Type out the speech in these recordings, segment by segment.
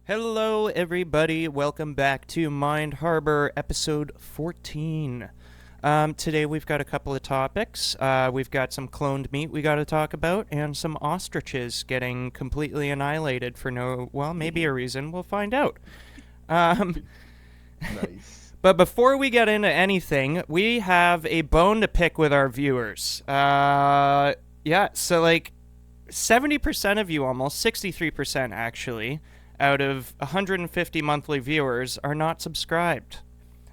Hello, everybody. Welcome back to Mind Harbour, episode 14. Today we've got a couple of topics. We've got some cloned meat we got to talk about, and some ostriches getting completely annihilated for maybe a reason. We'll find out. Nice. But before we get into anything, we have a bone to pick with our viewers. So 70% of you, almost 63% actually, out of 150 monthly viewers are not subscribed.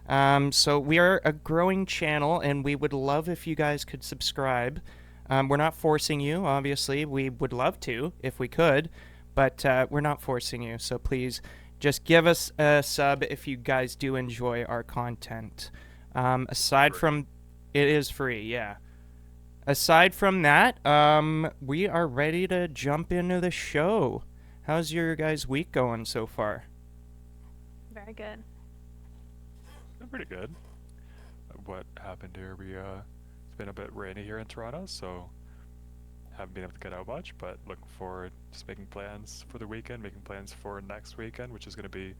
So we are a growing channel, and we would love if you guys could subscribe. We're not forcing you, obviously. We would love to if we could, but we're not forcing you. So please just give us a sub if you guys do enjoy our content. Aside from... It is free, yeah. Aside from that, we are ready to jump into the show. How's your guys' week going so far? Very good. Pretty good. What happened here? It's been a bit rainy here in Toronto, so haven't been able to get out much, but looking forward to making plans for the weekend, making plans for next weekend, which is going to be,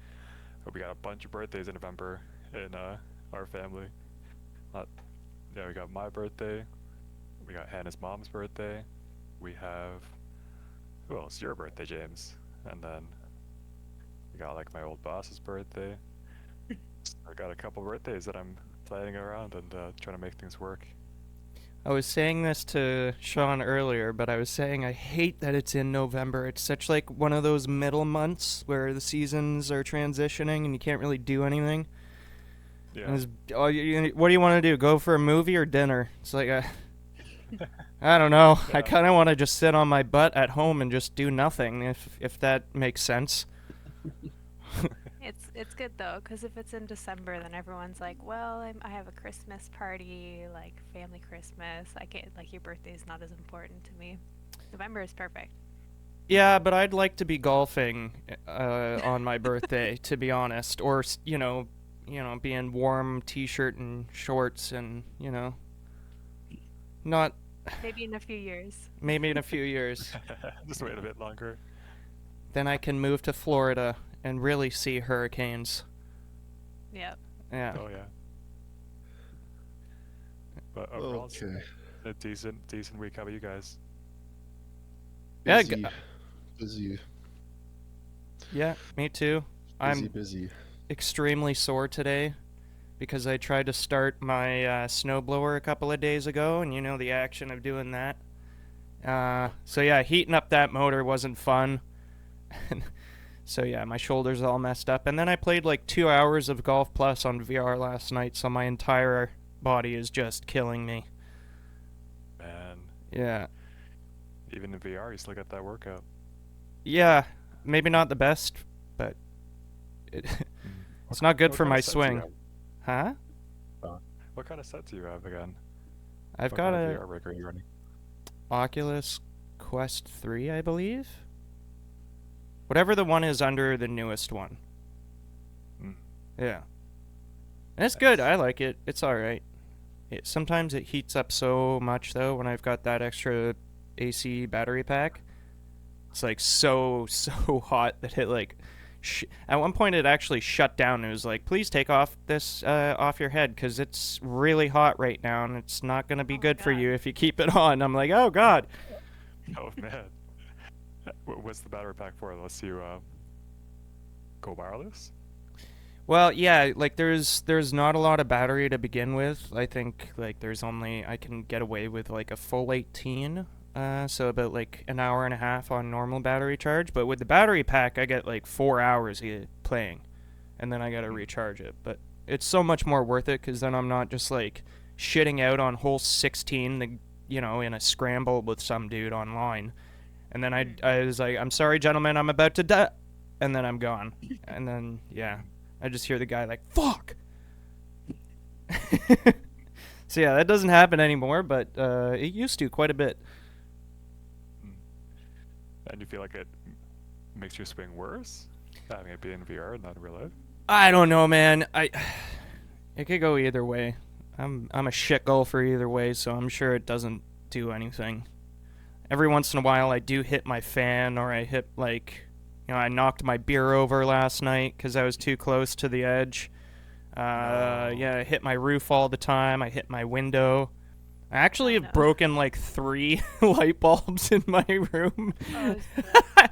we got a bunch of birthdays in November in our family. We got my birthday, we got Hannah's mom's birthday, we have, who else? Your birthday, James, and then we got like my old boss's birthday. I got a couple birthdays that I'm planning around and trying to make things work. I was saying this to Sean earlier, but I was saying I hate that it's in November. It's such like one of those middle months where the seasons are transitioning and you can't really do anything. Yeah. What do you want to do? Go for a movie or dinner? It's like I don't know. Yeah. I kind of want to just sit on my butt at home and just do nothing, if that makes sense. It's good though, because if it's in December, then everyone's like, well, I have a Christmas party, like family Christmas. I can't, like, your birthday's not as important to me. November is perfect. Yeah, but I'd like to be golfing on my birthday, to be honest, or be in warm t-shirt and shorts, and not. Maybe in a few years. Maybe in a few years. Just wait a bit longer. Then I can move to Florida and really see hurricanes. Yep. Yeah. Oh yeah. But overall, Okay. a decent week. How about you guys? Yeah, Busy. Yeah, me too. I'm Busy. extremely sore today because I tried to start my snowblower a couple of days ago, and the action of doing that. So yeah, heating up that motor wasn't fun. So yeah, my shoulder's all messed up. And then I played like 2 hours of Golf Plus on VR last night, so my entire body is just killing me. Man, Yeah. even in VR, you still got that workout. Yeah, maybe not the best, but it's not good What for kind my of sets do you swing. have? Huh? What kind of set do you have again? I've What got kind of a VR rig are you running? Oculus Quest 3, I believe. Whatever the one is under the newest one. Mm. Yeah. And it's good. I like it. It's alright. Sometimes it heats up so much, though, when I've got that extra AC battery pack. It's like so hot that it like... At one point it actually shut down. It was like, please take off this off your head because it's really hot right now and it's not going to be good for you if you keep it on. I'm like, oh, God. Oh man. What's the battery pack for? Unless you go wireless? Well, yeah, like there's not a lot of battery to begin with. I think like I can get away with like a full 18, so about like an hour and a half on normal battery charge. But with the battery pack, I get like 4 hours playing, and then I gotta recharge it. But it's so much more worth it because then I'm not just like shitting out on hole 16, in a scramble with some dude online. And then I was like, I'm sorry, gentlemen, I'm about to die. And then I'm gone. And then, yeah, I just hear the guy like, fuck! So, yeah, that doesn't happen anymore, but it used to quite a bit. And you feel like it makes your swing worse? Having it be in VR and not in real life. I don't know, man. It could go either way. I'm a shit golfer either way, so I'm sure it doesn't do anything. Every once in a while, I do hit my fan, or I hit like, I knocked my beer over last night because I was too close to the edge. No. Yeah, I hit my roof all the time. I hit my window. I actually Oh, have no. broken like 3 light bulbs in my room. Oh,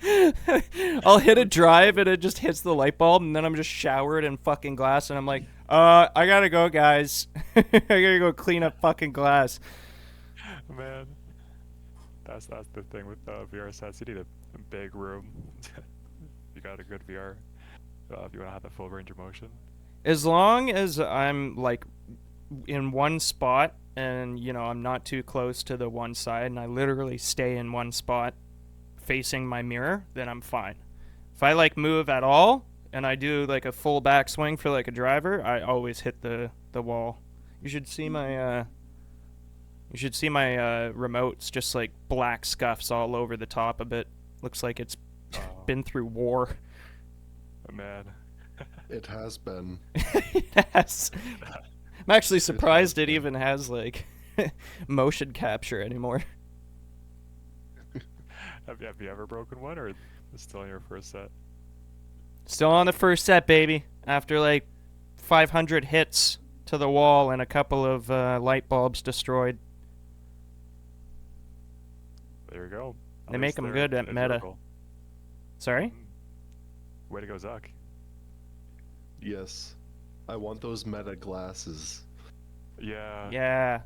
shit. I'll hit a drive and it just hits the light bulb, and then I'm just showered in fucking glass, and I'm like, I gotta go, guys. I gotta go clean up fucking glass. Man, that's the thing with VR sets. You need a big room. You got a good VR. If you want to have the full range of motion. As long as I'm like in one spot and I'm not too close to the one side and I literally stay in one spot facing my mirror, then I'm fine. If I like move at all and I do like a full backswing for like a driver, I always hit the wall. You should see my remotes, just like black scuffs all over the top of it. Looks like it's been through war. Man. It has been. Yes. I'm actually surprised it even has like motion capture anymore. Have you ever broken one, or is it still in your first set? Still on the first set, baby. After like 500 hits to the wall and a couple of light bulbs destroyed. There you go. They make 'em good at meta. durable. Sorry? Way to go, Zuck. Yes. I want those meta glasses. Yeah. Yeah.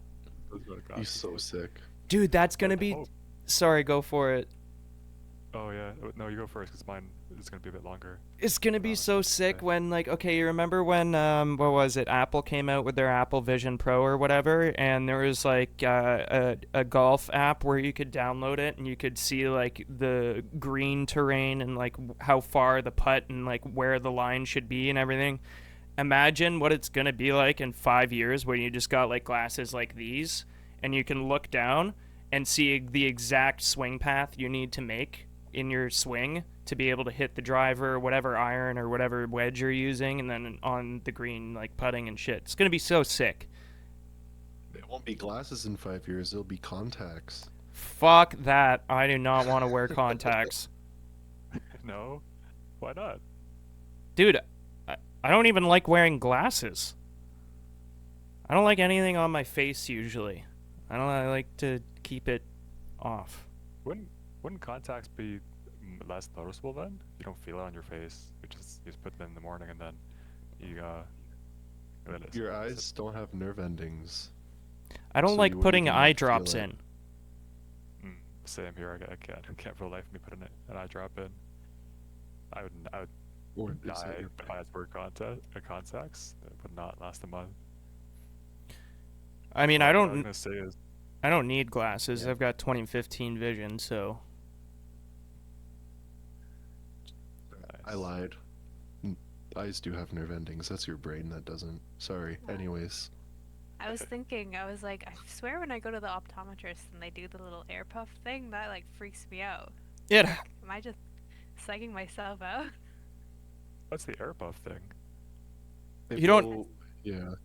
Those meta He's glasses. so sick. Dude, that's gonna be... Oh. Sorry, go for it. Oh yeah. No, you go first, because mine is gonna be a bit longer. It's gonna be so sick okay. when, like, okay, you remember when, what was it, Apple came out with their Apple Vision Pro or whatever, and there was, like, a golf app where you could download it, and you could see, like, the green terrain and, like, how far the putt and, like, where the line should be and everything. Imagine what it's gonna be like in 5 years when you just got, like, glasses like these, and you can look down and see the exact swing path you need to make in your swing to be able to hit the driver or whatever iron or whatever wedge you're using, and then on the green, like, putting and shit. It's gonna be so sick. It won't be glasses in 5 years, it'll be contacts. Fuck that. I do not want to wear contacts. No? Why not? Dude, I don't even like wearing glasses. I don't like anything on my face usually. I like to keep it off. Wouldn't contacts be less noticeable then? You don't feel it on your face. You just put them in the morning, and then you and then Your eyes don't have nerve endings. I don't So like you putting wouldn't eye even feel drops it. in. Same here. I can't for the life of me put an eye drop in. I would Or is that die your if I had to wear contacts. That would not last a month. I mean, What I was don't gonna say is, need glasses. Yeah. I've got 20/15 vision, so I lied. Eyes do have nerve endings. That's your brain that doesn't. Sorry. Anyways. I was thinking, I was like, I swear when I go to the optometrist and they do the little air puff thing, that like freaks me out. it. Am I just psyching myself out? what's the air puff thing? They You don't- blow- Yeah.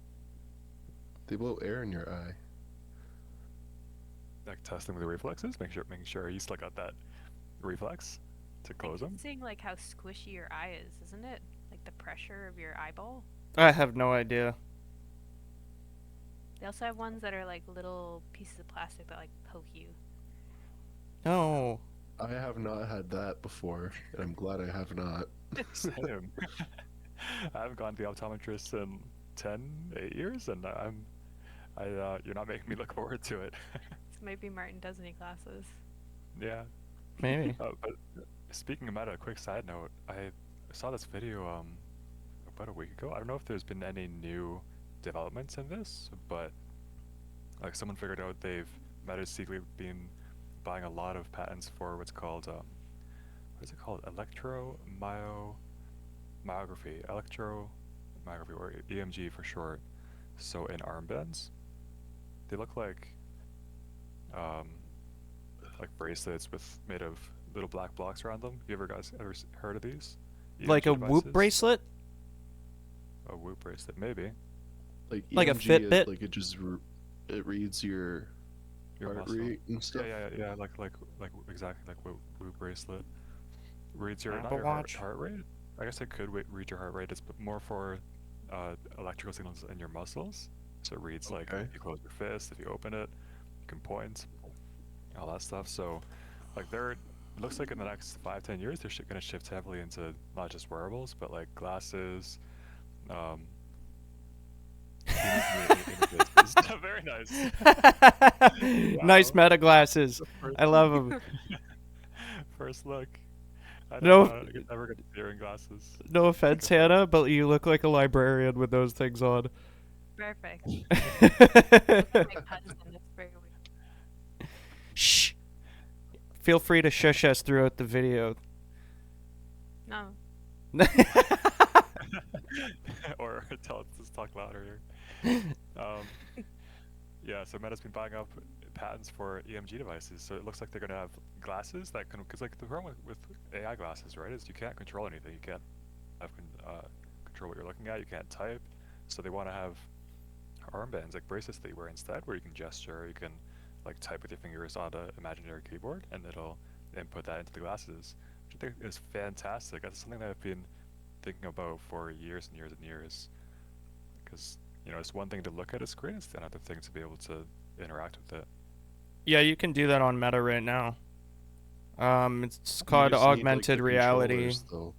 They blow air in your eye. Like testing the reflexes, making sure you still got that reflex to close them. Seeing like how squishy your eye is, isn't it? Like the pressure of your eyeball. I have no idea. They also have ones that are like little pieces of plastic that like poke you. No. I have not had that before, and I'm glad I have not. Same. I haven't gone to the optometrist in 8 years, and you're not making me look forward to it. So maybe Martin does need glasses. Yeah. Maybe. But speaking of meta, a quick side note, I saw this video about a week ago. I don't know if there's been any new developments in this, but like someone figured out Meta's secretly been buying a lot of patents for what's called what is it called? Electromyography, or EMG for short. So in armbands, they look like bracelets made of little black blocks around them. You guys ever heard of these? Like a EMG Whoop devices? bracelet? A Whoop bracelet, maybe. Like Like a EMG, Fitbit? like it just it reads your Your heart muscle. rate and stuff. Yeah. Like exactly like Whoop bracelet. Reads your not Apple your Watch? heart rate. I guess it could read your heart rate. It's more for electrical signals in your muscles. So it reads like Okay. if you close your fist, if you open it, you can point, all that stuff. So like it looks like in the next 5-10 years they're going to shift heavily into not just wearables but like glasses. Um, images. Very nice. Nice Wow. meta glasses. The first, I love them. first look. I No, never got hearing glasses. no offense, Good luck. Hannah, but you look like a librarian with those things on. Perfect. Make puns in this very week. Shh. Feel free to shush us throughout the video. No. Or tell it to talk louder here. Yeah, so Meta's been buying up patents for EMG devices. So it looks like they're going to have glasses that can, because like the problem with AI glasses, right, is you can't control anything. You can't have control what you're looking at. You can't type. So they want to have armbands, like bracelets that you wear instead, where you can gesture, you can like type with your fingers on the imaginary keyboard, and it'll input that into the glasses, which I think is fantastic. That's something that I've been thinking about for years and years and years. Because it's one thing to look at a screen; it's another thing to be able to interact with it. Yeah, you can do that on Meta right now. It's You called just need, like, augmented the reality. controllers, though.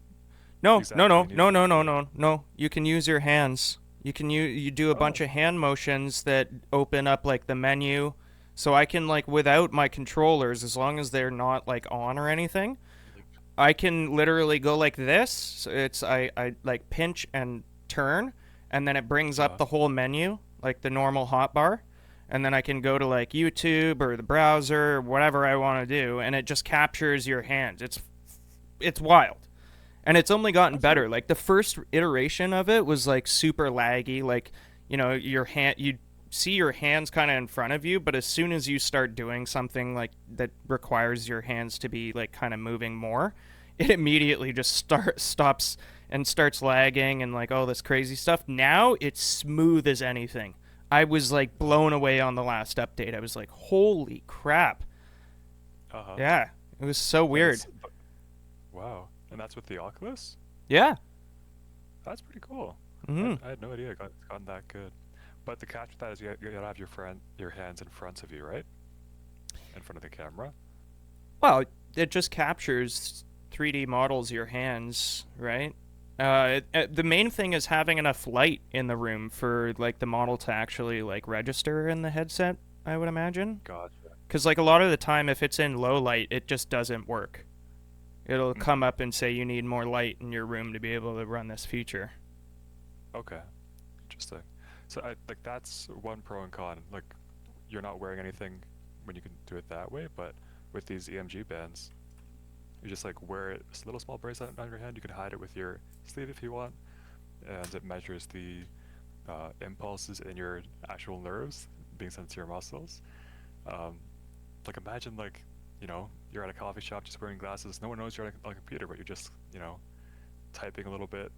No, Exactly, no, you need no, no, the no, no, controller. no, no. You can use your hands. You do a bunch Oh, of hand motions that open up like the menu. So I can like without my controllers, as long as they're not like on or anything, Like, I can literally go like this. So I like pinch and turn, and then it brings up the whole menu, like the normal hotbar. And then I can go to like YouTube or the browser or whatever I want to do, and it just captures your hands. It's wild. And it's only gotten that's better. Like the first iteration of it was like super laggy. Like, your hand, you see your hands kind of in front of you, but as soon as you start doing something like that requires your hands to be like kind of moving more, it immediately just stops and starts lagging and like all this crazy stuff. Now it's smooth as anything. I was like blown away on the last update. I was like, holy crap. uh-huh. Yeah, it was so And weird. wow, and that's with the Oculus. Yeah. That's pretty cool. Hmm. I had no idea it's gotten that good. But the catch with that is you gotta have your hands in front of you, right? In front of the camera. Well, it just captures 3D models of your hands, right? The main thing is having enough light in the room for like the model to actually like register in the headset, I would imagine. Gotcha. Because like a lot of the time, if it's in low light, it just doesn't work. It'll Mhm. come up and say you need more light in your room to be able to run this feature. Okay. Interesting. So like that's one pro and con. Like you're not wearing anything when you can do it that way, but with these EMG bands, you just like wear it, a little small bracelet on your hand. You can hide it with your sleeve if you want, and it measures the impulses in your actual nerves being sent to your muscles. Um, like imagine like you're at a coffee shop just wearing glasses. No one knows you're on a computer, but you're just typing a little bit.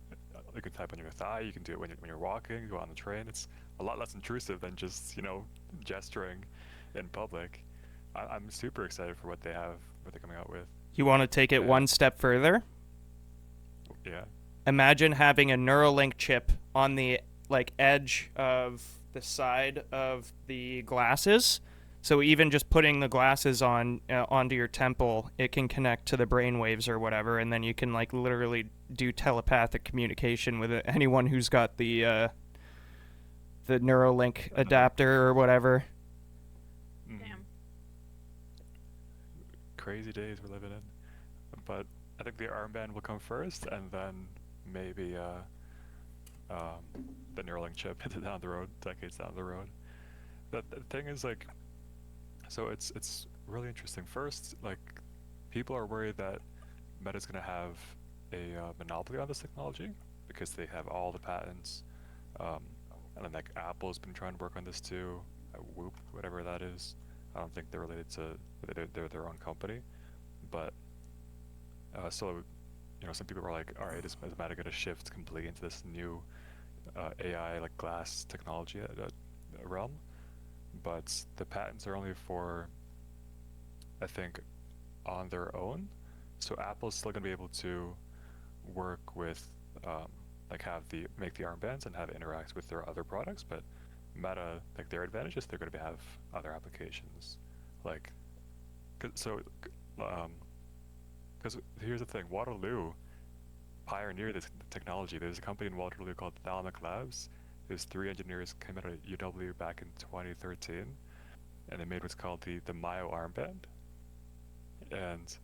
You can type on your thigh. You can do it when you're walking, go on the train. It's a lot less intrusive than just gesturing in public. I'm super excited for what they're coming out with. You want to take it Yeah. one step further? Yeah. Imagine having a Neuralink chip on the like edge of the side of the glasses. So even just putting the glasses on onto your temple, it can connect to the brain waves or whatever, and then you can like literally do telepathic communication with anyone who's got the Neuralink adapter or whatever. Mhm. Damn. Crazy days we're living in. But I think the armband will come first, and then maybe the Neuralink chip down the road, decades down the road. The thing is like, so it's really interesting. First, like, people are worried that Meta's gonna have a monopoly on this technology because they have all the patents, um, and then like Apple's been trying to work on this too. Whoop, whatever that is. I don't think they're related to. They're their own company, but so some people are like, all right, is Mathematica going to shift completely into this new AI like glass technology realm? But the patents are only for, I think, on their own. So Apple's still going to be able to work with, like make the armbands and have it interact with their other products. But Meta, like their advantages, they're going to have other applications. Like, because here's the thing, Waterloo pioneered this technology. There's a company in Waterloo called Thalamic Labs. There's 3 engineers came out of UW back in 2013, and they made what's called the Mayo armband. And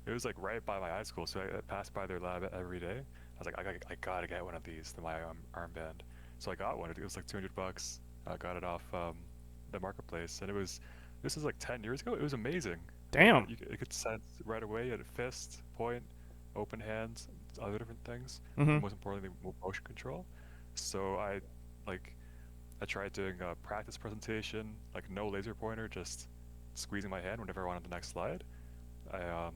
it was like right by my high school, so I passed by their lab every day. I was like, I gotta get one of these, the Mayo armband. So I got one. It was like $200. I got it off the marketplace, and this was like 10 years ago. It was amazing. Damn. It could sense right away. You had a fist, point, open hands, other different things. Mm-hmm. Most importantly, motion control. So I tried doing a practice presentation, like no laser pointer, just squeezing my hand whenever I wanted the next slide. I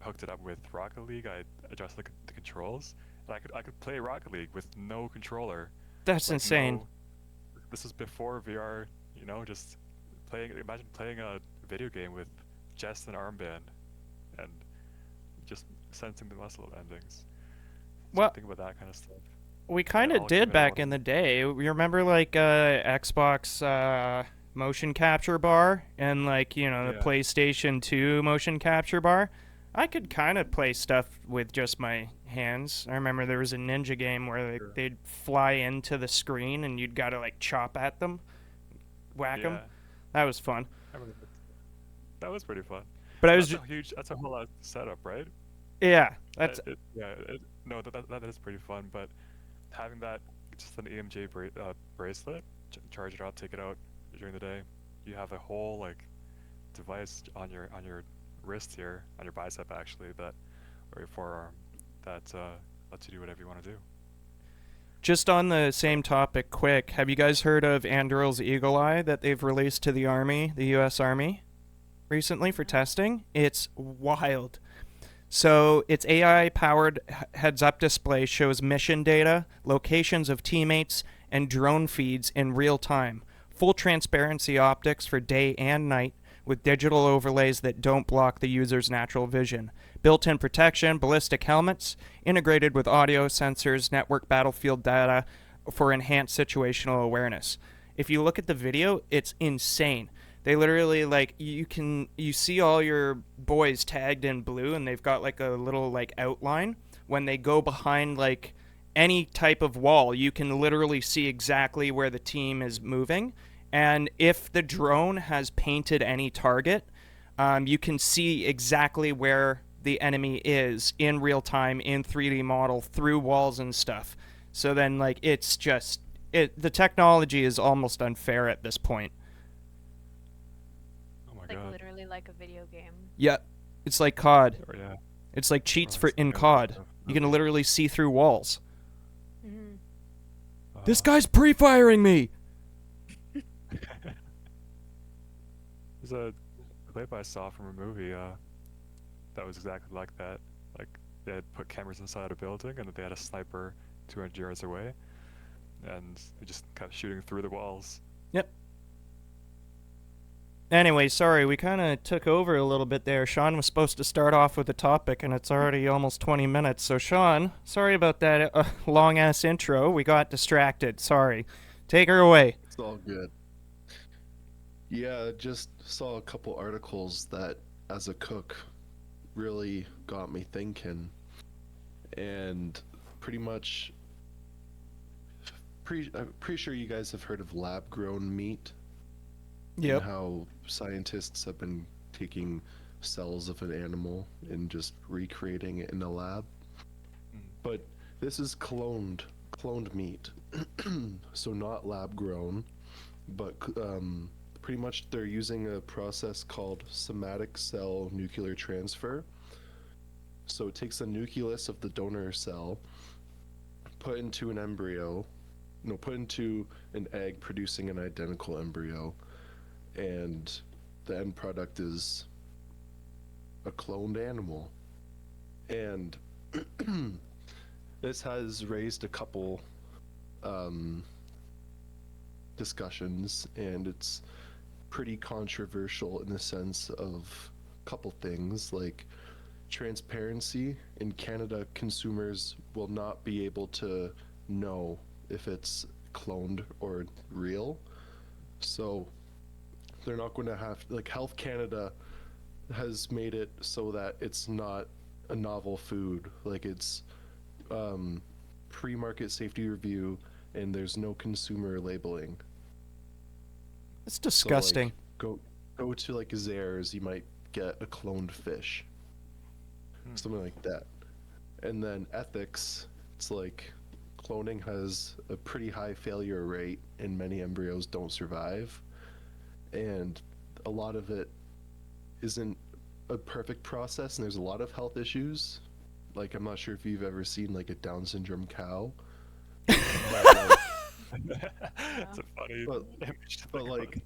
hooked it up with Rocket League. I adjusted the controls, and I could play Rocket League with no controller. That's insane. This was before VR. Just playing. Imagine playing a video game with just an armband, and just sensing the muscle endings. So Well, think about that kind of stuff. we kind of did back in the day. You remember like Xbox motion capture bar and like the PlayStation 2 motion capture bar? I could kind of play stuff with just my hands. I remember there was a ninja game where they'd fly into the screen and you'd got to like chop at them, whack them. That was fun. That was pretty fun. But That's a whole lot of setup, right? Yeah, that is pretty fun. But having that just an EMJ bracelet, charge it up, take it out during the day, you have a whole like device on your wrist here, on your bicep actually, or your forearm, that lets you do whatever you want to do. Just on the same topic, quick, have you guys heard of Anduril's Eagle Eye that they've released to the Army, the U.S. Army, recently for testing? It's wild. So its AI-powered heads-up display shows mission data, locations of teammates, and drone feeds in real time. Full transparency optics for day and night, with digital overlays that don't block the user's natural vision. Built-in protection, ballistic helmets, integrated with audio sensors, network battlefield data for enhanced situational awareness. If you look at the video, it's insane. They literally, like, you see all your boys tagged in blue, and they've got like a little like outline. When they go behind like any type of wall, you can literally see exactly where the team is moving. And if the drone has painted any target, you can see exactly where the enemy is in real time in 3D model through walls and stuff. So then, like, it's just the technology is almost unfair at this point. Oh my Like god. literally like a video game. Yep, it's like COD. Oh, yeah. It's like cheats Or in some COD. stuff. You can literally see through walls. Mm-hmm. This guy's pre-firing me. There's a clip I saw from a movie that was exactly like that. Like they had put cameras inside a building and they had a sniper 200 yards away, and they just kept shooting through the walls. Yep. Anyway, sorry, we kind of took over a little bit there. Sean was supposed to start off with a topic, and it's already almost 20 minutes. So, Sean, sorry about that long-ass intro. We got distracted. Sorry. Take her away. It's all good. Yeah, just saw a couple articles that, as a cook, really got me thinking. And pretty much, I'm pretty sure you guys have heard of lab-grown meat. Yep. And how scientists have been taking cells of an animal and just recreating it in a lab. But this is cloned meat. So not lab-grown, but pretty much they're using a process called somatic cell nuclear transfer. So it takes the nucleus of the donor cell, put into an egg producing an identical embryo, and the end product is a cloned animal. And this has raised a couple discussions, and it's pretty controversial in the sense of a couple things like transparency. In Canada, consumers will not be able to know if it's cloned or real. So they're not going to have, like, Health Canada has made it so that it's not a novel food. Like, it's pre-market safety review, and there's no consumer labeling. It's So, disgusting. like, go to like Zares, you might get a cloned fish, something like that. And then ethics, it's like cloning has a pretty high failure rate, and many embryos don't survive, and a lot of it isn't a perfect process, and there's a lot of health issues. Like, I'm not sure if you've ever seen like a Down syndrome cow, but like, It's a funny But- image to but think like,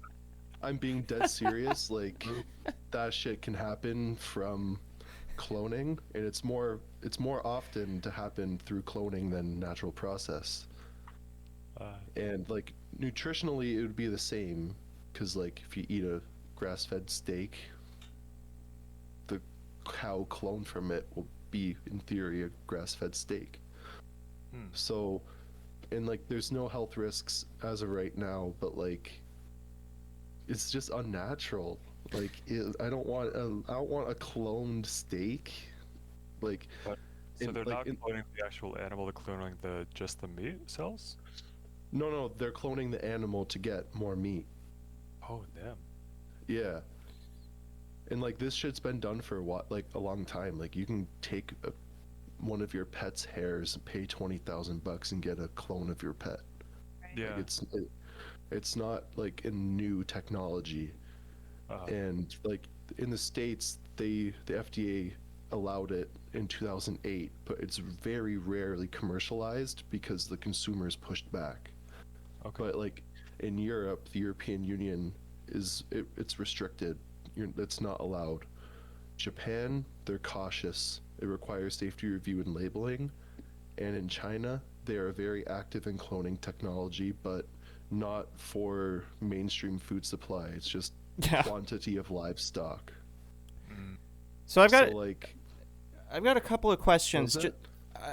I'm being dead serious. Like, that shit can happen from cloning, and it's more often to happen through cloning than natural process. about. And like, nutritionally it would be the same, because like if you eat a grass-fed steak, the cow cloned from it will be in theory a grass-fed steak. So, and like, there's no health risks as of right now, but like, it's just unnatural. Like, I don't want a cloned steak. Like, So in- they're like, not in- cloning the actual animal; they're cloning just the meat cells. no, they're cloning the animal to get more meat. Oh damn! Yeah. And like, this shit's been done for like a long time. Like, you can take one of your pet's hairs, pay $20,000 and get a clone of your pet. Right? Yeah. Like, it's not like a new technology. And like, in the States, the FDA allowed it in 2008, but it's very rarely commercialized because the consumers pushed back. Okay. But like, in Europe, the European Union it's restricted. It's not allowed. Japan, they're cautious. It requires safety review and labeling. And in China, they are very active in cloning technology, but not for mainstream food supply. It's just Yeah. quantity of livestock. So I've got So like, a couple of questions. What was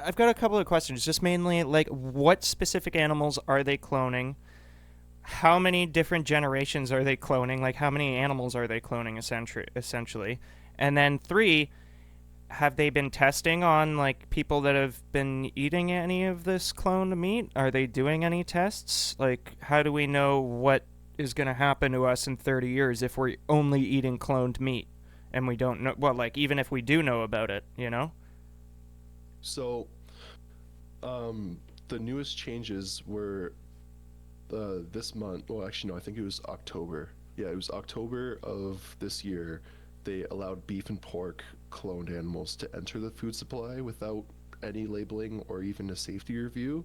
I've got a couple of questions. Just mainly like, what specific animals are they cloning? How many different generations are they cloning? Like, how many animals are they cloning essentially? And then 3, have they been testing on like people that have been eating any of this cloned meat? Are they doing any tests? Like, how do we know what is going to happen to us in 30 years if we're only eating cloned meat and we don't know? Well, like, even if we do know about it, you know? So, the newest changes were this month. Well, actually, no, I think it was October. Yeah, it was October of this year. They allowed beef and pork cloned animals to enter the food supply without any labeling or even a safety review.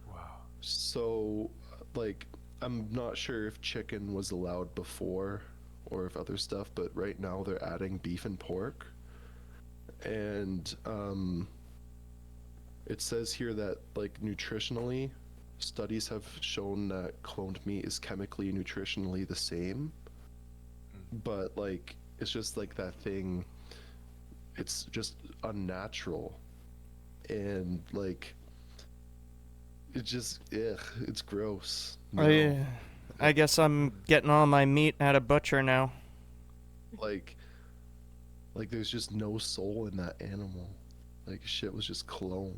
Wow. So, like, I'm not sure if chicken was allowed before or if other stuff, but right now they're adding beef and pork. And it says here that, like, nutritionally, studies have shown that cloned meat is chemically and nutritionally the same. But, like, it's just like that thing, it's just unnatural. And, like, it just, it's gross. No. I guess I'm getting all my meat at a butcher now. Like, there's just no soul in that animal. Like, shit was just cloned.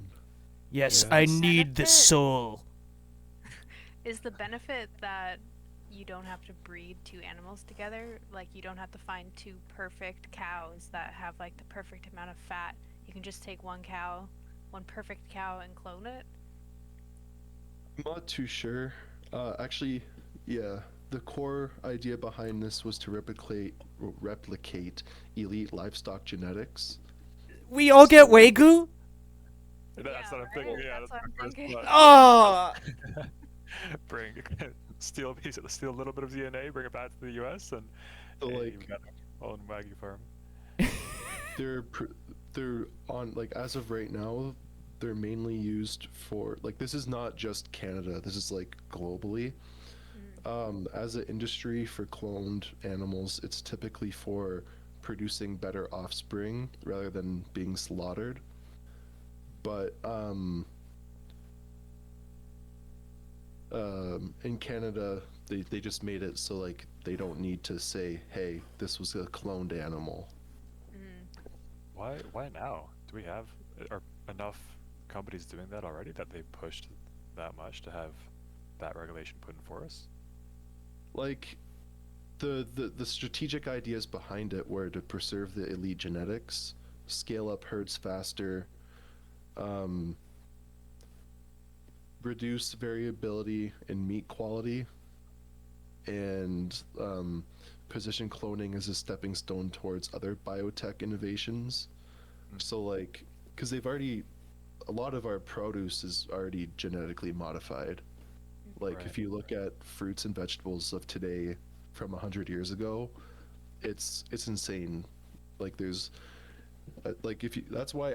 Yes, Yeah. I need the Benefit. soul. Is the benefit that you don't have to breed 2 animals together? Like, you don't have to find 2 perfect cows that have like the perfect amount of fat. You can just take one perfect cow and clone it? I'm not too sure. Actually, yeah, the core idea behind this was to replicate elite livestock genetics. We all get So- Wagyu? That's Yeah, what I'm right? thinking. Yeah, That's that's what my I'm first thinking. thought. Oh, Bring steal a little bit of DNA, bring it back to the U.S. and So, hey, like, we got our own Wagyu farm. they're they're on like as of right now, they're mainly used for like this is not just Canada. This is like globally. As an industry for cloned animals, it's typically for producing better offspring rather than being slaughtered. But in Canada, they just made it so like they don't need to say, "Hey, this was a cloned animal." Why now? Do we have are enough companies doing that already that they pushed that much to have that regulation put in force? Like the strategic ideas behind it were to preserve the elite genetics, scale up herds faster, um, reduce variability in meat quality, and position cloning as a stepping stone towards other biotech innovations. So like, because they've already, a lot of our produce is already genetically modified. Like Right. if you look at fruits and vegetables of today from 100 years ago, it's insane. Like there's like if you that's why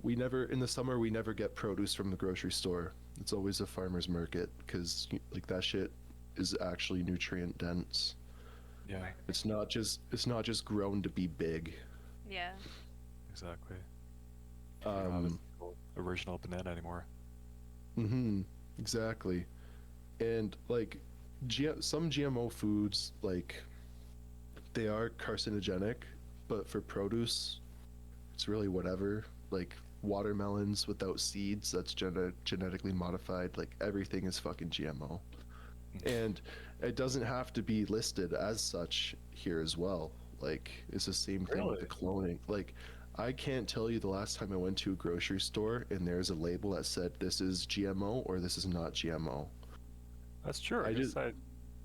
we never in the summer we never get produce from the grocery store. It's always a farmer's market because like that shit is actually nutrient dense. Yeah, It's not just grown to be big. Yeah. exactly. You don't have a Um, single original banana anymore. mm-hmm, exactly. And like some GMO foods like they are carcinogenic, but for produce it's really whatever. Like watermelons without seeds, that's genetically modified. Like everything is fucking GMO. And it doesn't have to be listed as such here as well. Like it's the same thing with the cloning. Like I can't tell you the last time I went to a grocery store and there's a label that said this is GMO or this is not GMO. That's true. I I guess just I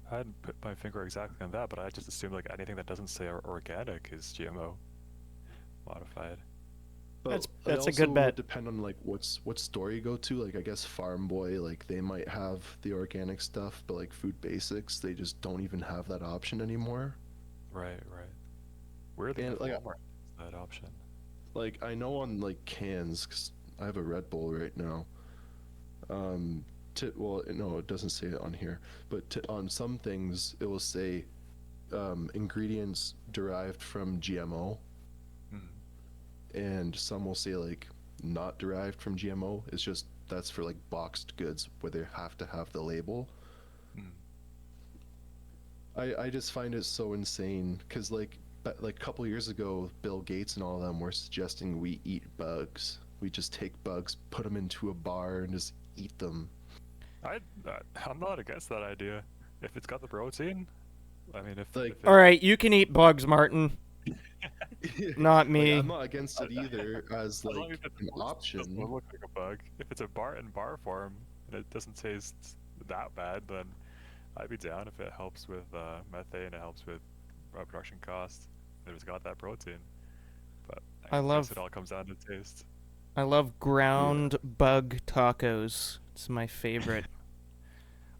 hadn't put my finger exactly on that, but I just assumed like anything that doesn't say organic is GMO modified. but That's it a good also bet. would depend on like what store you go to. Like I guess Farm Boy, like they might have the organic stuff, but like Food Basics, they just don't even have that option anymore. Right, right. Weirdly And enough, like Walmart has that option. like I know on like cans, 'cause I have a Red Bull right now. Well, no, it doesn't say it on here, but on some things it will say ingredients derived from GMO, Mm. and some will say like not derived from GMO. It's just that's for like boxed goods where they have to have the label. Mm. I just find it so insane because like a couple years ago, Bill Gates and all of them were suggesting we eat bugs. We just take bugs, put them into a bar, and just eat them. I, I'm not against that idea. If it's got the protein, I mean, Like, if All it, right, you can eat bugs, Martin. Not like I'm me. not against it either as as long as like it an doesn't option. look like a bug. If it's a bar form and it doesn't taste that bad, then I'd be down if it helps with methane, it helps with production costs, if it's got that protein. But I I guess love it all comes down to taste. I love Yeah. ground bug tacos. It's my favorite.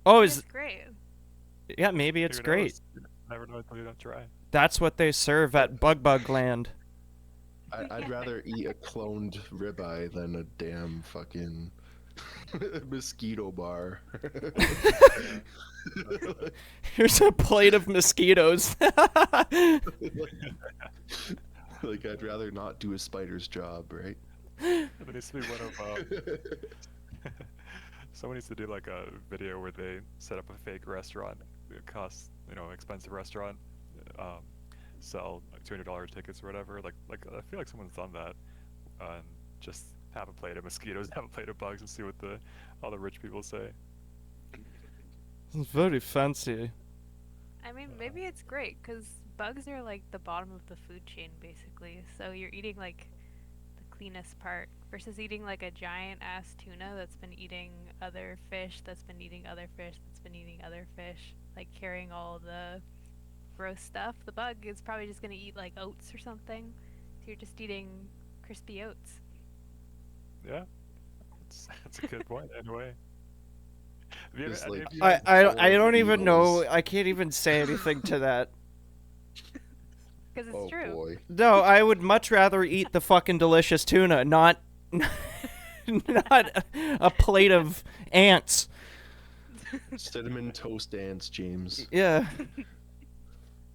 Oh, It's is great. yeah, maybe it's Who great. knows? You never know until you don't try. That's what they serve at Bug Land. I'd rather eat a cloned ribeye than a damn fucking mosquito bar. Here's a plate of mosquitoes. Like I'd rather not do a spider's job, right? There needs to be one of someone needs to do like a video where they set up a fake restaurant. It costs, expensive restaurant, um, sell like $200 tickets or whatever. Like I feel like someone's done that, and just have a plate of mosquitoes, have a plate of bugs, and see what all the rich people say. It's very fancy. I mean, maybe it's great because bugs are like the bottom of the food chain, basically. So you're eating like the cleanest part versus eating like a giant ass tuna that's been eating other fish, that's been eating other fish, that's been eating other fish, like carrying all the gross stuff. The bug is probably just gonna eat like oats or something. So you're just eating crispy oats. Yeah, that's a good point. Anyway, have you Just any like of you I guys I full I of don't even know. beetles. I can't even say anything to that. Because it's Oh true. boy. No, I would much rather eat the fucking delicious tuna, not not a plate of ants. Cinnamon toast ants, James. Yeah.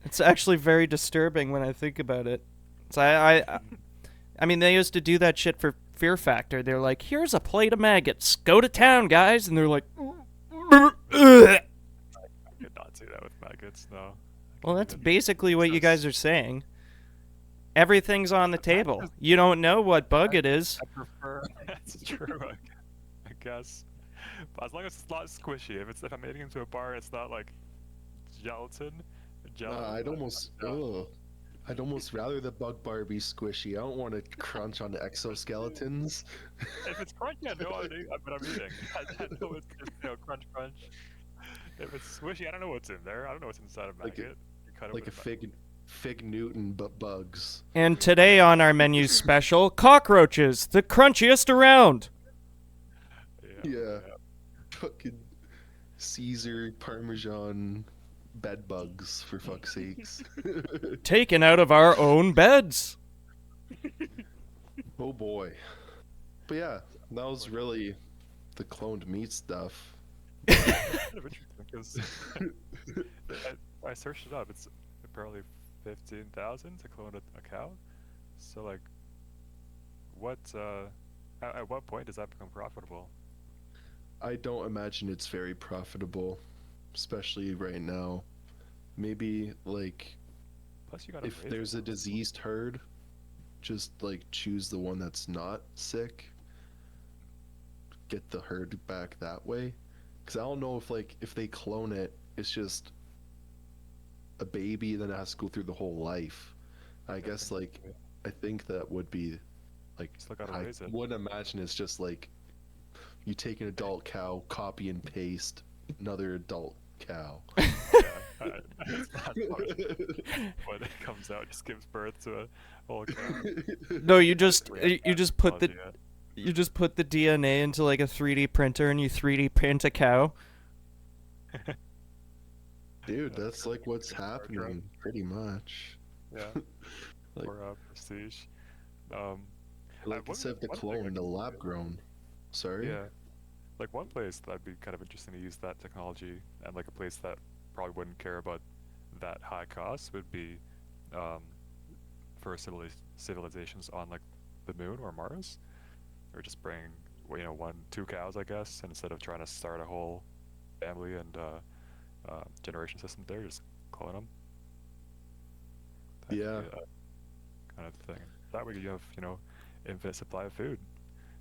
It's actually very disturbing when I think about it. So I mean, they used to do that shit for Fear Factor. They're like, here's a plate of maggots. Go to town, guys. And they're like, I could not say that with maggots, no. well, that's basically what you guys are saying. Everything's on the table. You don't know what bug it is. I prefer. That's true. I guess. But as long as it's not squishy. If I'm eating into a bar, it's not like gelatin. I'd almost rather the bug bar be squishy. I don't want to crunch on the exoskeletons. If it's crunchy, I know what I'm eating. I know it's just crunch. If it's squishy, I don't know what's in there. I don't know what's inside a Like maggot. like a fig Newton, but bugs. And today on our menu special, cockroaches, the crunchiest around. Yeah. Fucking Caesar Parmesan bed bugs, for fuck's sakes. Taken out of our own beds. Oh boy. But yeah, that was really the cloned meat stuff. Kind of interesting because I searched it up. It's apparently 15,000 to clone a cow. So like, what? At what point does that become profitable? I don't imagine it's very profitable, especially right now. Maybe like Plus, you gotta if raise there's it. a diseased herd, just like choose the one that's not sick. Get the herd back that way. Cause I don't know if they clone it, it's just a baby, then it has to go through the whole life. I guess I think that would be like Still gotta I raise it. wouldn't imagine it's just like you take an adult cow, copy and paste another adult cow. It's not when it comes out, just gives birth to a whole cow. No, you just put the Technology, you just put the DNA into like a 3D printer and you 3D print a cow. Dude, that's like what's It's hard to happening, pretty much. Yeah, Like- for prestige. Like one- instead of the one thing I clone, the can- lab grown. Sorry? Yeah, like one place that'd be kind of interesting to use that technology, and like a place that probably wouldn't care about that high cost would be for civilizations on like the moon or Mars, or just bring two cows, I guess, and instead of trying to start a whole family and generation system there, just clone them. Yeah. Kind of thing. That way you have infinite supply of food.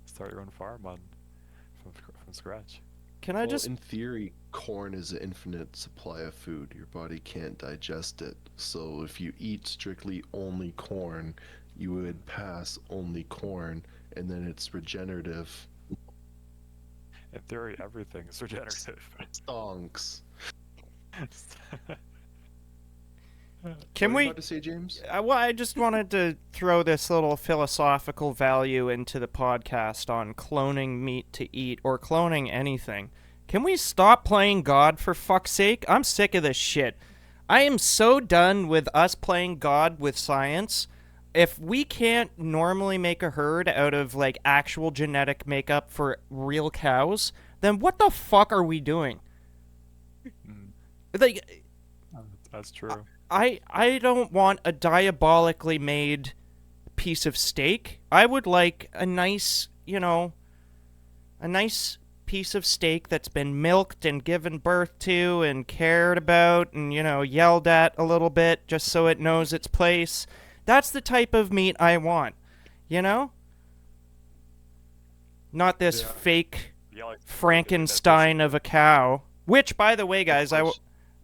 Start your own farm from scratch. Can I Well, just in theory, corn is an infinite supply of food. Your body can't digest it. So if you eat strictly only corn, you would pass only corn, and then it's regenerative. In theory, everything is regenerative. Stonks. can What were you we about to say, James? well, I just wanted to throw this little philosophical value into the podcast on cloning meat to eat or cloning anything. Can we stop playing God for fuck's sake? I'm sick of this shit. I am so done with us playing God with science. If we can't normally make a herd out of like actual genetic makeup for real cows, then what the fuck are we doing? Mm, Like that's true. I don't want a diabolically made piece of steak. I would like a nice, a nice piece of steak that's been milked and given birth to and cared about and, yelled at a little bit just so it knows its place. That's the type of meat I want, Not this Yeah. fake Yeah, like, Frankenstein of a cow. Which, by the way, guys,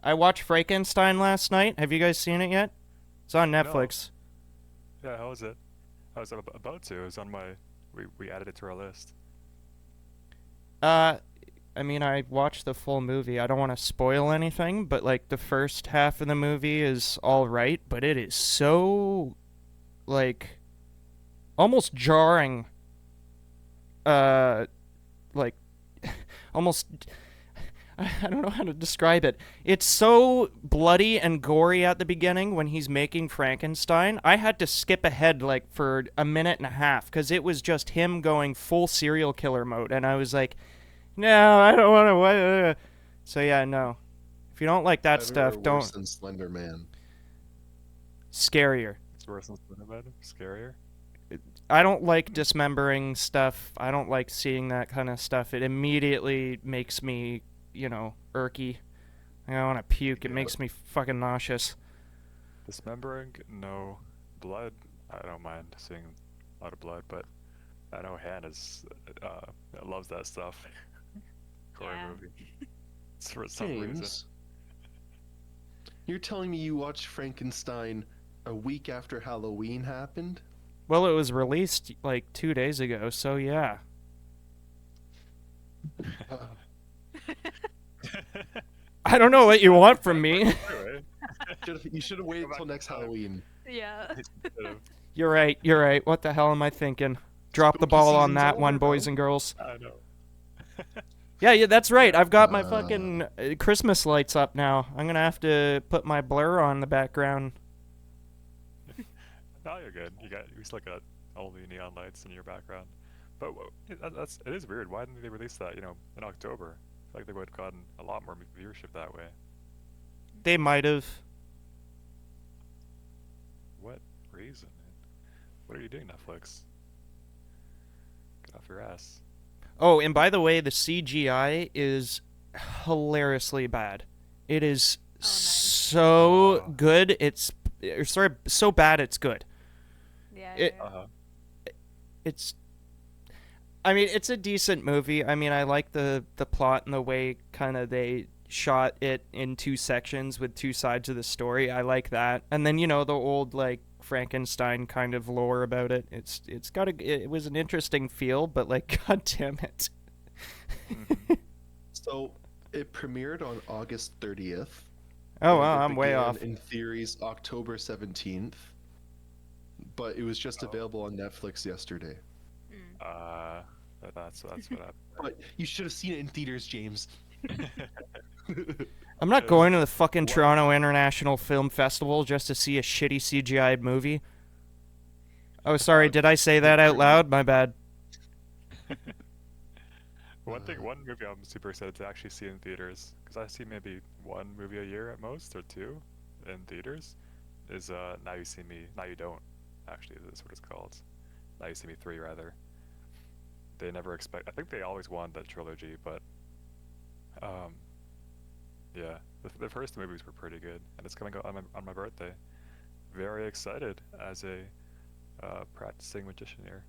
I watched Frankenstein last night. Have you guys seen it yet? It's on Netflix. Yeah, how was it? I was about to. It was on my. We added it to our list. I mean, I watched the full movie. I don't want to spoil anything, but like the first half of the movie is all right, but it is so like almost jarring. Like almost I don't know how to describe it. It's so bloody and gory at the beginning when he's making Frankenstein. I had to skip ahead like for a minute and a half because it was just him going full serial killer mode, and I was like, no, I don't want to. So yeah, no. If you don't like that Better stuff, or worse don't. than Slender Man? Scarier. It's worse than Cinnamon, scarier. I don't like dismembering stuff. I don't like seeing that kind of stuff. It immediately makes me, irky. I want to puke. It Yeah. makes me fucking nauseous. Dismembering, no. Blood, I don't mind seeing a lot of blood, but I know Hannah's loves that stuff. Horror Yeah. movie. It's for some reason. James, you're telling me you watched Frankenstein a week after Halloween happened? Well, it was released like 2 days ago, so yeah. I don't know what you want from me. Anyway, You should have waited Go back till in next time. Halloween. Yeah. You're right. You're right. What the hell am I thinking? Drop the Spooky ball on season's that one, over, boys bro. and girls. I know. Yeah, that's right. I've got my Uh. fucking Christmas lights up now. I'm gonna have to put my blur on the background. No, you're good. You still got all the neon lights in your background. But it is weird. Why didn't they release that, in October? I feel like they would have gotten a lot more viewership that way. They might have. What reason? What are you doing, Netflix? Get off your ass. Oh, and by the way, the CGI is hilariously bad. It is nice. so Oh. good. So bad it's good. Yeah. It- yeah. It's I mean, it's a decent movie. I mean, I like the plot and the way kind of they shot it in two sections with two sides of the story. I like that. And then, the old like Frankenstein kind of lore about it. It was an interesting feel, but like god damn it. Mhm. So it premiered on August 30th. Oh and wow, it I'm way began off. In theories, October 17th. But it was just available on Netflix yesterday. Mm. That's what happened. But you should have seen it in theaters, James. I'm not going to the fucking What? Toronto International Film Festival just to see a shitty CGI movie. Oh, sorry, did I say that out loud? My bad. One movie I'm super excited to actually see in theaters, because I see maybe one movie a year at most, or two, in theaters, is Now You See Me, Now You Don't, actually, that's what it's called. Now You See Me 3, rather. They never expect, I think they always wanted that trilogy, but, yeah, the first movies were pretty good, and it's coming out on my birthday. Very excited as a practicing magician here.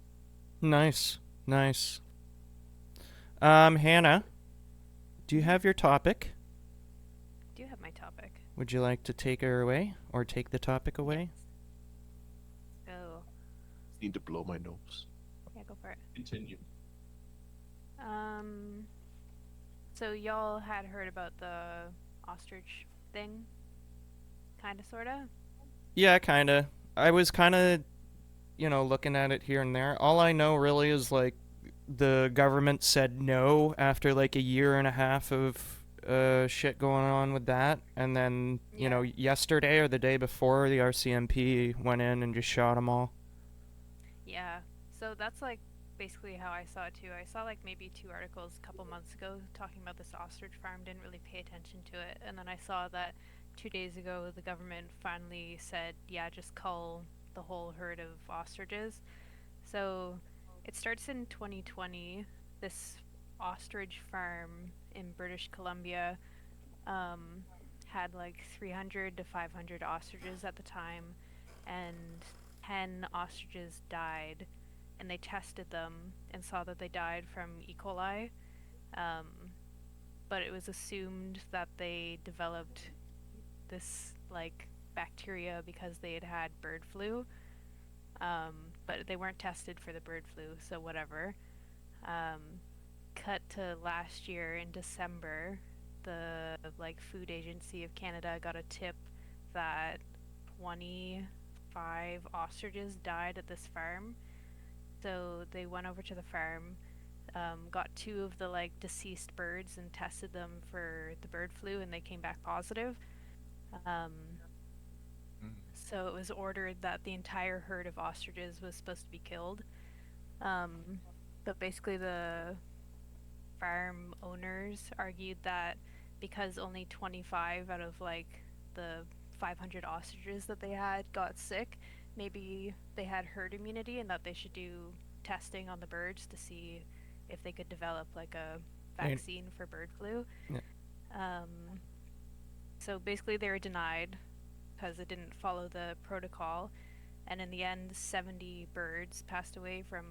Nice. Nice. Hannah, do you have your topic? Do you have my topic? Would you like to take her away or take the topic away? Oh, Need to blow my nose. yeah, go for it. Continue. So y'all had heard about the ostrich thing? Kinda, sorta? Yeah, kind of. I was kind of, looking at it here and there. All I know really is like the government said no after like a year and a half of shit going on with that, and then Yeah. yesterday or the day before, the RCMP went in and just shot them all. Yeah. So that's like basically how I saw it too. I saw like maybe 2 articles a couple months ago talking about this ostrich farm, didn't really pay attention to it, and then I saw that 2 days ago the government finally said, yeah, just cull the whole herd of ostriches. So it starts in 2020. This ostrich farm in British Columbia had like 300 to 500 ostriches at the time, and 10 ostriches died, and they tested them and saw that they died from E. coli. But it was assumed that they developed this like bacteria because they had had bird flu. But they weren't tested for the bird flu, so whatever. Cut to last year in December, the like Food Agency of Canada got a tip that 25 ostriches died at this farm. So they went over to the farm. got 2 of the like deceased birds and tested them for the bird flu, and they came back positive. Um, so it was ordered that the entire herd of ostriches was supposed to be killed. But basically the farm owners argued that because only 25 out of like the 500 ostriches that they had got sick, maybe they had herd immunity, and that they should do testing on the birds to see if they could develop like a vaccine for bird flu. Yeah. So basically they were denied because it didn't follow the protocol, and in the end 70 birds passed away from,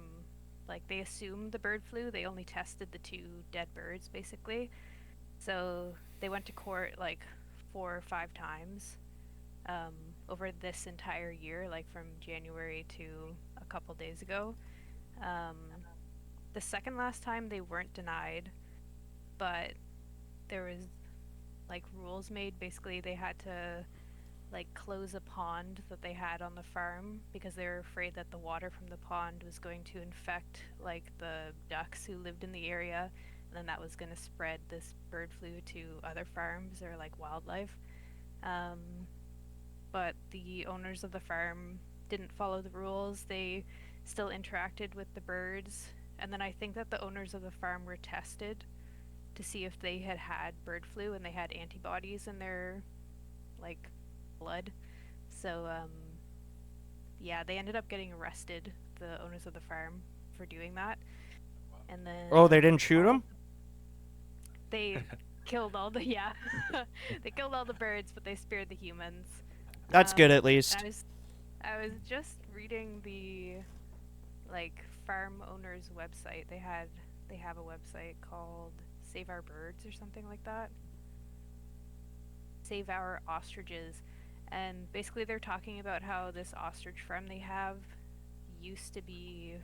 like, they assumed the bird flu. They only tested the 2 dead birds basically. So they went to court like 4 or 5 times over this entire year, like from January to a couple days ago. The second last time they weren't denied, but there was like rules made. Basically they had to like close a pond that they had on the farm because they were afraid that the water from the pond was going to infect like the ducks who lived in the area, and then that was going to spread this bird flu to other farms or like wildlife. But the owners of the farm didn't follow the rules. They still interacted with the birds, and then I think that the owners of the farm were tested to see if they had had bird flu, and they had antibodies in their like blood. So yeah, they ended up getting arrested, the owners of the farm, for doing that. And then Oh, they didn't shoot him? they killed all the they killed all the birds, but they spared the humans. That's good at least. I was just reading the like farm owners website. They have a website called Save Our Birds or something like that. Save Our Ostriches. And basically they're talking about how this ostrich farm they have used to be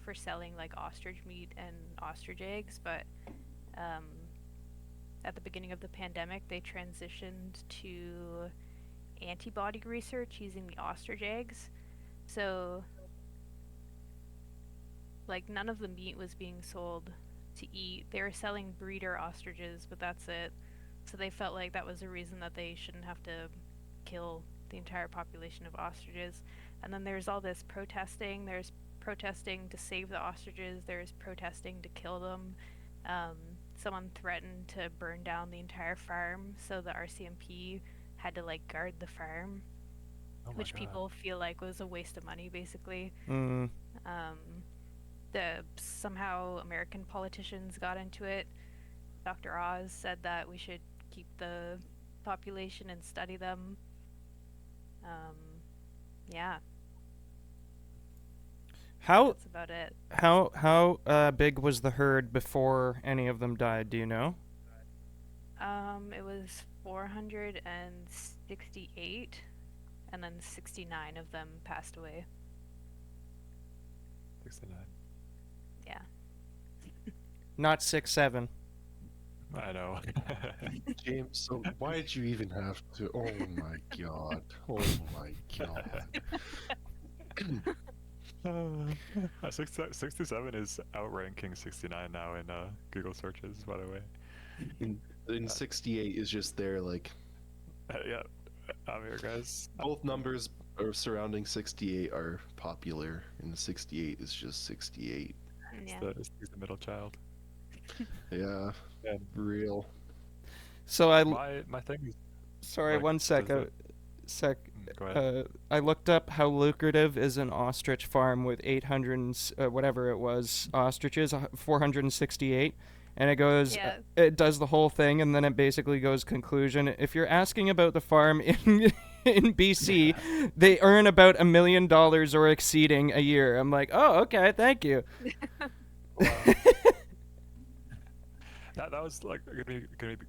for selling like ostrich meat and ostrich eggs, but at the beginning of the pandemic they transitioned to antibody research using the ostrich eggs. So like none of the meat was being sold to eat. They were selling breeder ostriches, but that's it. So they felt like that was a reason that they shouldn't have to kill the entire population of ostriches. And then there's all this protesting. There's protesting to save the ostriches. There's protesting to kill them. Someone threatened to burn down the entire farm, so the RCMP had to like guard the farm, which people feel like was a waste of money basically. Somehow American politicians got into it. Dr. Oz said that we should keep the population and study them. Yeah. That's about it. How big was the herd before any of them died? Do you know? It was 468, and then 69 of them passed away. 69. Yeah. Not 6'7". I know. James, so why did you even have to? Oh my god. Oh my god. 67 is outranking 69 now in Google searches, by the way. In 68 is just there, like. Yeah, I'm here, guys. Both numbers surrounding 68 are popular, and 68 is just 68. Yeah. He's the middle child. Yeah, real. So my thing is. Sorry, like, one sec. Go ahead. I looked up how lucrative is an ostrich farm with 800 whatever it was ostriches, 468, and it goes, it does the whole thing, and then it basically goes conclusion. If you're asking about the farm in BC, they earn about $1 million or exceeding a year. I'm like, oh, okay, thank you. That was like going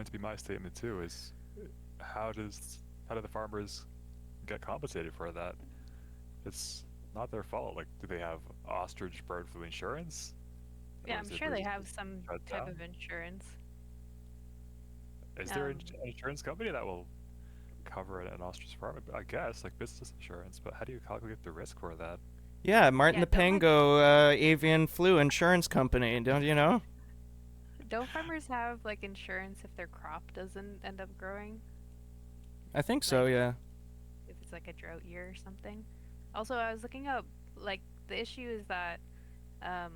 to be my statement too. Is how do the farmers get compensated for that? It's not their fault. Like, do they have ostrich bird flu insurance? Yeah, I'm sure they have some type of insurance. Is there an insurance company that will cover an ostrich farm? I guess, like business insurance, but how do you calculate the risk for that? Yeah, Martin Yeah, the don't, like, Pango, avian flu insurance company. Don't you know? don't farmers have like insurance if their crop doesn't end up growing? I think so. Like Yeah. if it's like a drought year or something. Also, I was looking up like the issue is that um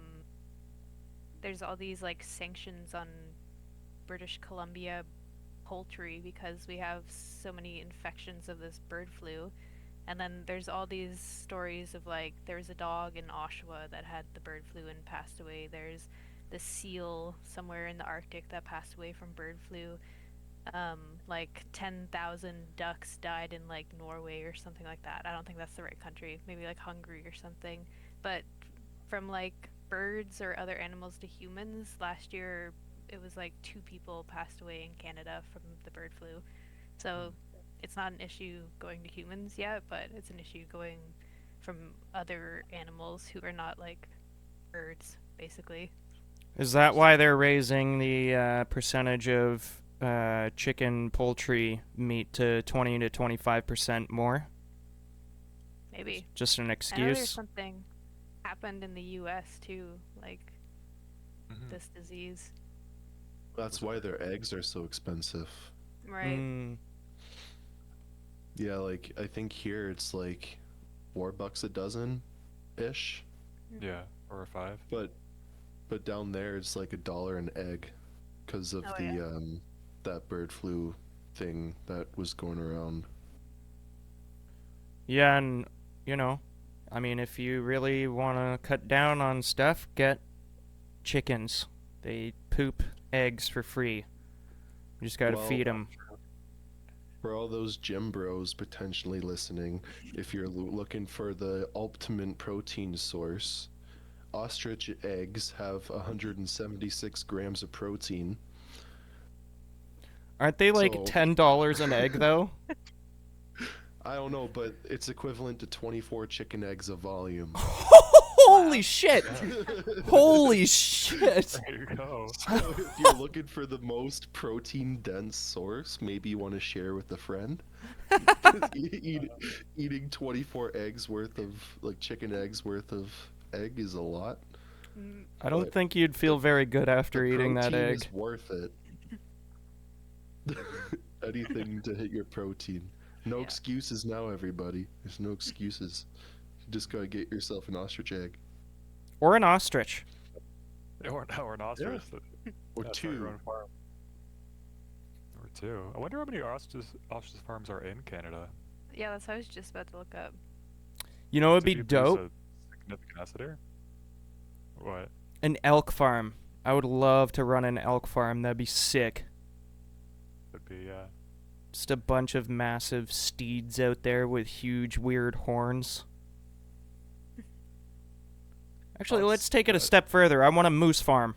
there's all these like sanctions on British Columbia poultry because we have so many infections of this bird flu. And then there's all these stories of like there was a dog in Oshawa that had the bird flu and passed away. There's the seal somewhere in the Arctic that passed away from bird flu. Like 10,000 ducks died in like Norway or something like that. I don't think that's the right country. Maybe like Hungary or something. But from like birds or other animals to humans, last year it was like 2 people passed away in Canada from the bird flu. So it's not an issue going to humans yet, but it's an issue going from other animals who are not like birds, basically. Is that why they're raising the percentage of chicken poultry meat to 20 to 25% more? Maybe. Just an I know there's excuse? something happened in the US too, like Mhm. this disease. That's why their eggs are so expensive. Right. Mm, Yeah, like I think here it's like $4 a dozen ish, Yeah, or a 5. but down there it's like $1 an egg because of Oh, the yeah. that bird flu thing that was going around. yeah, and, you know, I mean, if you really want to cut down on stuff, get chickens. They poop eggs for free. You just gotta Well, feed them. For all those gym bros potentially listening, if you're looking for the ultimate protein source, ostrich eggs have 176 grams of protein. Aren't they like So- $10 an egg, though? I don't know, but it's equivalent to 24 chicken eggs of volume. Holy shit! Holy shit! There you go. So if you're looking for the most protein dense source, maybe you want to share with a friend. Eating 24 eggs worth of, like chicken eggs worth of egg is a lot. Mm, I don't But think you'd feel very good after The eating that protein egg. is worth it. Anything to hit your protein. No Yeah. excuses now, everybody. There's no excuses. You just gotta get yourself an ostrich egg. Or an ostrich. Or an ostrich. Or That's our two. own farm. Or 2. I wonder how many ostrich farms are in Canada. yeah, that's what I was just about to look up. You know, it'd be Do you think there's dope. a significant asset there? What? An elk farm. I would love to run an elk farm. That'd be sick. Would be Just a bunch of massive steeds out there with huge, weird horns. Actually, let's take it a step further. I want a moose farm.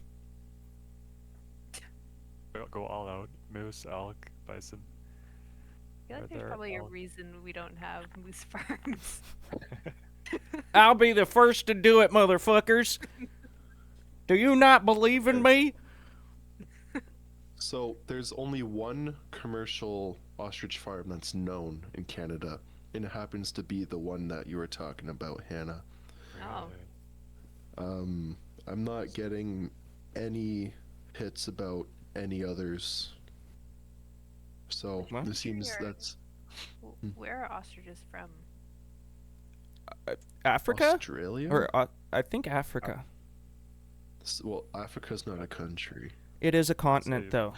go all out. Moose, elk, bison. I feel like Right there's there, probably a elk. reason we don't have moose farms. I'll be the first to do it, motherfuckers. Do you not believe in me? So there's only one commercial ostrich farm that's known in Canada, and it happens to be the one that you were talking about, Hannah. Oh. Really? I'm not getting any hits about any others. So What? this seems Sure. that's Where are ostriches from? Africa? Australia. Or I think Africa. Well, Africa's not a country. It is a continent, Say- though.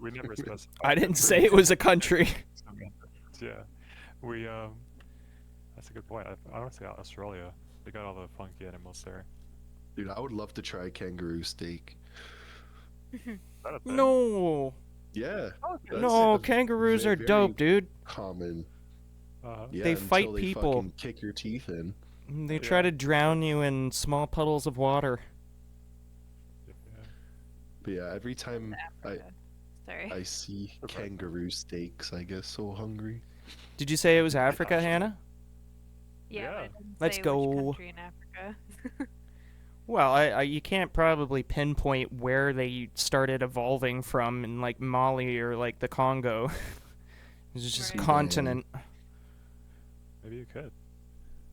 We never specified. I didn't say it was a country. Yeah, we That's a good point. I want to say Australia. They got all the funky animals there. Dude, I would love to try kangaroo steak. Is that a thing? No. Yeah. Oh, that's No, a kangaroos are very dope, dude. Common. Yeah, They until fight they people. fucking kick your teeth in. They try to drown you in small puddles of water. Yeah. But yeah, every time Africa. Sorry. I see Okay. kangaroo steaks, I get so hungry. Did you say it was Africa, Hannah? yeah, Yeah. but it didn't Let's say go. Which country in Africa? Well, I you can't probably pinpoint where they started evolving from in like Mali or like the Congo. It's just a Right. continent. Maybe you could.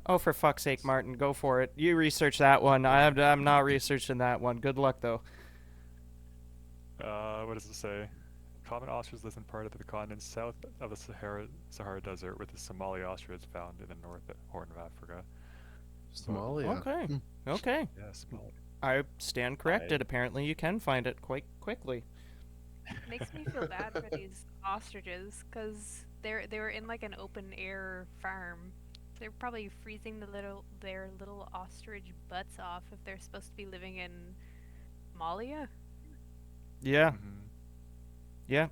Oh, for fuck's sake, Martin, go for it. You research that one. I'm not researching that one. Good luck, though. What does it say? Common ostrich lives in part of the continent south of the Sahara Desert, with the Somali ostrich found in the North Horn of Africa. Somalia. Okay. Hmm. Okay. Yeah, Somali. I stand corrected. Apparently, you can find it quite quickly. Makes me feel bad for these ostriches because they were in like an open air farm. They're probably freezing their little ostrich butts off if they're supposed to be living in Malia. Yeah. Mhm. Yeah.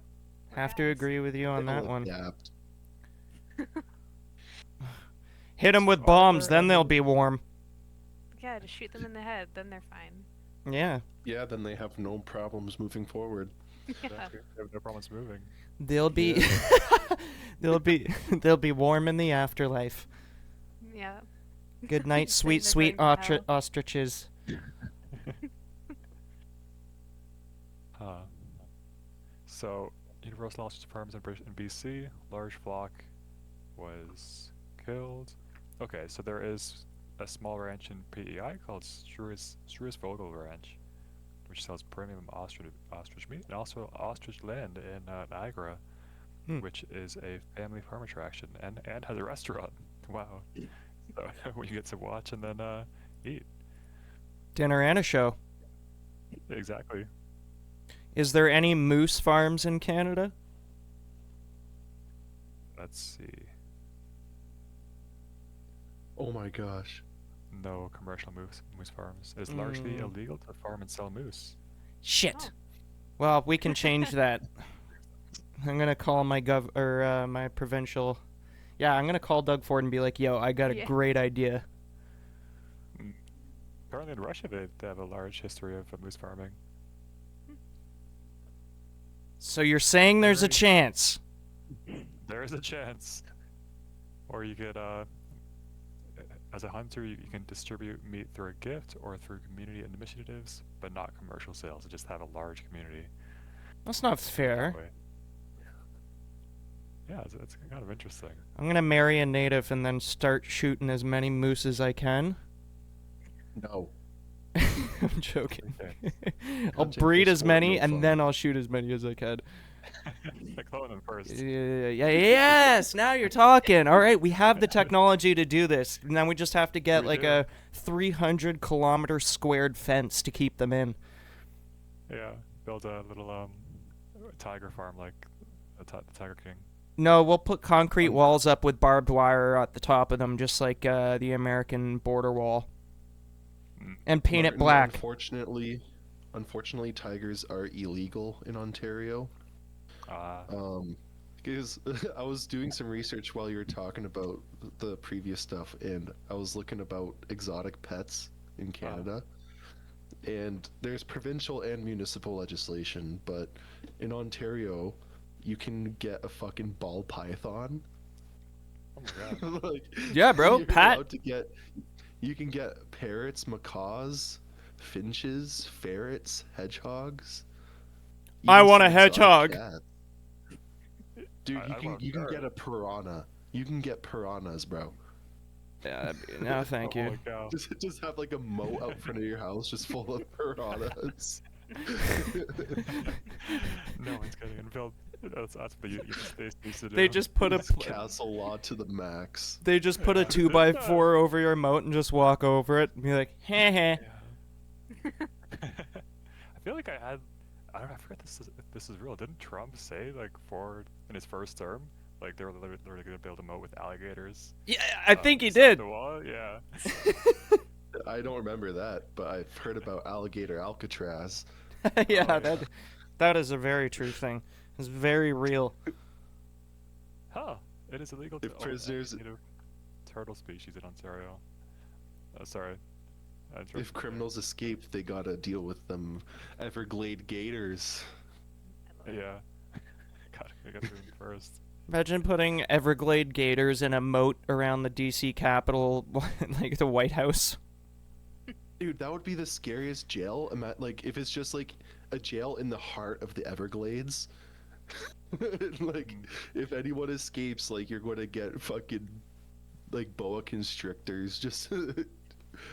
Have to Rats. agree with you on that They'll one. adapt. Hit them with Are bombs, there then they'll any- be warm. Yeah, just shoot them in the head, then they're fine. Yeah. Yeah, then they have no problems moving forward. Yeah. Exactly. They have no problems moving. They'll be they'll be warm in the afterlife. Yeah. Good night, Saying sweet, they're sweet going to hell. ostriches. Huh. So, Universal Ostrich Farms in BC, large flock was killed. Okay, so there is a small ranch in PEI called Struisvogel Ranch, which sells premium ostrich meat, and also ostrich land in Niagara, Hmm. which is a family farm attraction and has a restaurant. Wow. So you get to watch and then eat. Dinner and a show. Exactly. Is there any moose farms in Canada? Let's see. Oh my gosh. No commercial moose farms. It is largely illegal to farm and sell moose. Shit. Oh. Well, we can change that. I'm gonna call my my provincial. Yeah, I'm gonna call Doug Ford and be like, "Yo, I got a Yeah. great idea." Apparently in Russia they have a large history of moose farming. So you're saying there's a Very- chance? There is a chance. Or you could, as a hunter, you can distribute meat through a gift or through community initiatives, but not commercial sales. Just have a large community. That's not that fair. way. Yeah, it's kind of interesting. I'm gonna marry a native and then start shooting as many moose as I can. No. I'm joking. Okay. I'll Hunting breed for as sport, many no and fun. then I'll shoot as many as I can. I clone them first. Yes, now you're talking. All right, we have the technology to do this. Now we just have to get We like do. a 300-kilometer squared fence to keep them in. Yeah, build a little tiger farm like the Tiger King. No, we'll put concrete walls up with barbed wire at the top of them, just like the American border wall, Mm. and paint it Martin, black. Unfortunately, tigers are illegal in Ontario. Because I was doing some research while you were talking about the previous stuff, and I was looking about exotic pets in Canada. And there's provincial and municipal legislation, but in Ontario, you can get a fucking ball python. Oh my god. Like, Yeah, bro, you're Pat. allowed to get. You can get parrots, macaws, finches, ferrets, hedgehogs. I even want a some exotic hedgehog. cats. Dude, I you want can a get parrot. a piranha. You can get piranhas, bro. Yeah, no, thank you. Holy cow. Just have like a moat out front of your house, just full of piranhas. No one's getting involved. That's what the States needs to do. They just put a It's castle law to the max. they just put a 2x4 over your moat and just walk over it and be like, heh heh. Yeah. I feel like I don't know, I forget if this is real. Didn't Trump say like in his first term, like they were literally gonna build a moat with alligators? Yeah, I think he beside did. The wall? Yeah. I don't remember that, but I've heard about alligator Alcatraz. Yeah, Oh, that is a very true thing. It's very real. Huh. It is illegal to If own prisoners- any native turtle species in Ontario. Sorry. I interrupted If you. criminals escape, they gotta deal with them Everglade gators. Yeah. God, I got through them first. Imagine putting Everglade gators in a moat around the DC Capitol, like the White House. Dude, that would be the scariest jail. Like, if it's just like a jail in the heart of the Everglades. Like, if anyone escapes, like, you're going to get fucking like boa constrictors just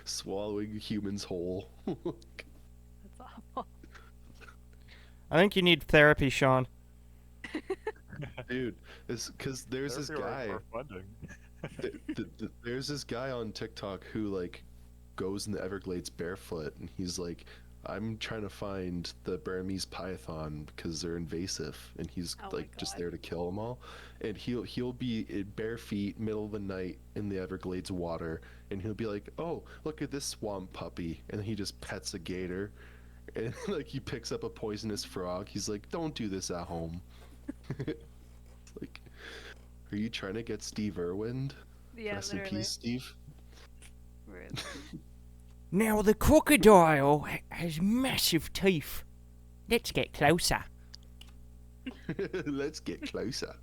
swallowing humans whole. That's awful. I think you need therapy, Sean. Dude, it's because there's this Therapy guy. or funding. There's this guy on TikTok who like goes in the Everglades barefoot, and he's like, I'm trying to find the Burmese python because they're invasive, and he's Oh my like just God. there to kill them all. And he'll be in bare feet, middle of the night in the Everglades water, and he'll be like, oh, look at this swamp puppy, and he just pets a gator, and like he picks up a poisonous frog. He's like, don't do this at home. Like, are you trying to get Steve Irwin? Yeah, Rest in literally. peace, Steve. Rude. Now the crocodile has massive teeth. Let's get closer. Let's get closer.